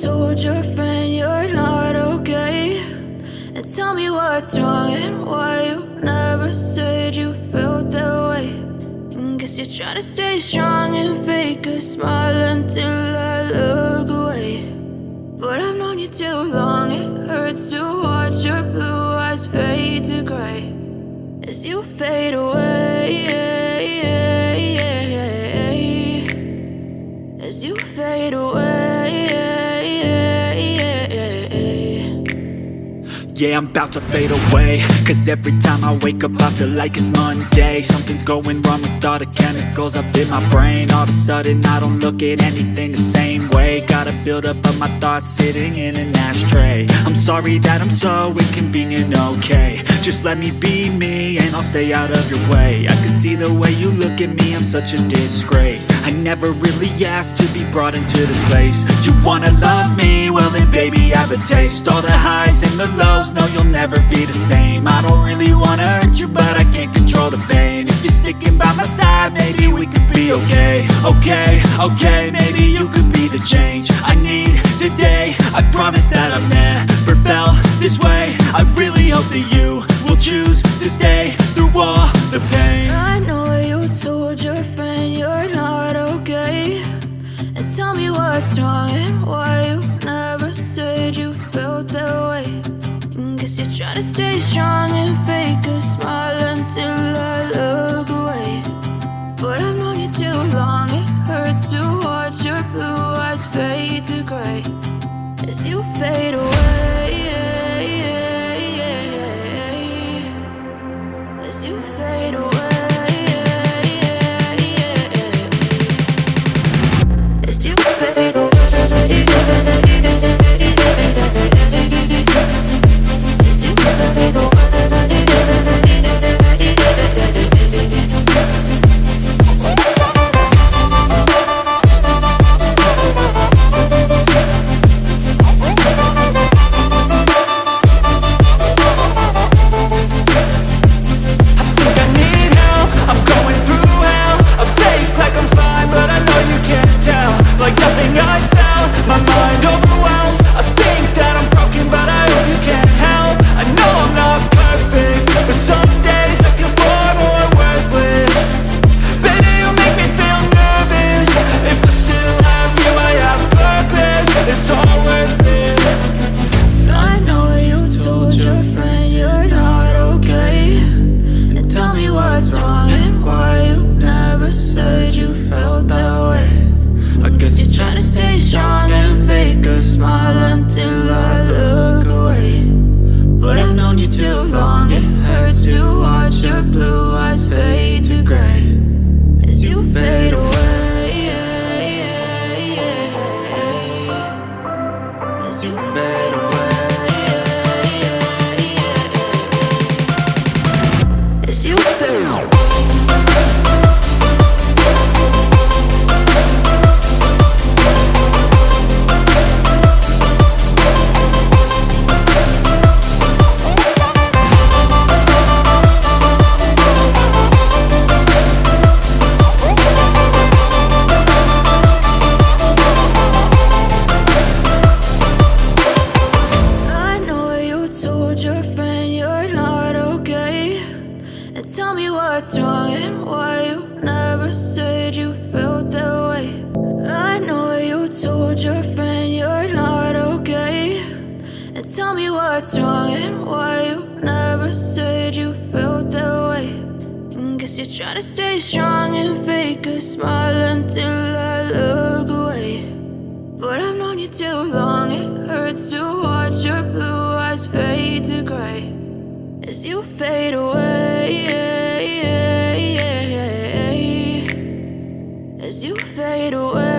told your friend you're not okay? And tell me what's wrong and why you never said you felt that way. And guess you're trying to stay strong and fake a smile until I look away. But I've known you too long, it hurts to watch your blue eyes fade to gray as you fade away, as you fade away. Yeah, I'm about to fade away, cause every time I wake up I feel like it's Monday. Something's going wrong with all the chemicals up in my brain. All of a sudden I don't look at anything the same way. Got a build-up of my thoughts sitting in an ashtray. I'm sorry that I'm so inconvenient, okay? Just let me be me and I'll stay out of your way. I can see the way you look at me, I'm such a disgrace. I never really asked to be brought into this place. You wanna love me? Well then baby, have a taste. All the highs and the lows, no, you'll never be the same. I don't really wanna hurt you, but I can't control the pain. If you're sticking by my side, maybe we could be okay. Okay, maybe you could be the change I need today. I promise that I've never felt this way. I really hope that you will choose to stay through all the pain. I know you told your friend you're not okay. And tell me what's wrong and why you never said you felt that way. Guess you're trying to stay strong and fake a smile until I look away. But I've known you too long, it hurts to watch your blue eyes fade to gray as you fade away, as you fade away, as you fade away. Tell me what's wrong and why you never said you felt that way. I know you told your friend you're not okay. And tell me what's wrong and why you never said you felt that way. And guess you're trying to stay strong and fake a smile until I look away. But I've known you too long, it hurts to watch your blue eyes fade to gray as you fade away, as you fade away.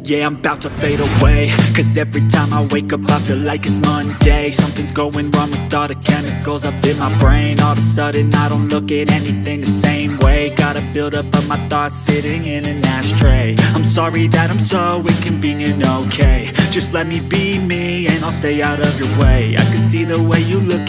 Yeah, I'm about to fade away, cause every time I wake up I feel like it's Monday. Something's going wrong with all the chemicals up in my brain. All of a sudden I don't look at anything the same way. Got a build-up of my thoughts sitting in an ashtray. I'm sorry that I'm so inconvenient, okay? Just let me be me and I'll stay out of your way. I can see the way you look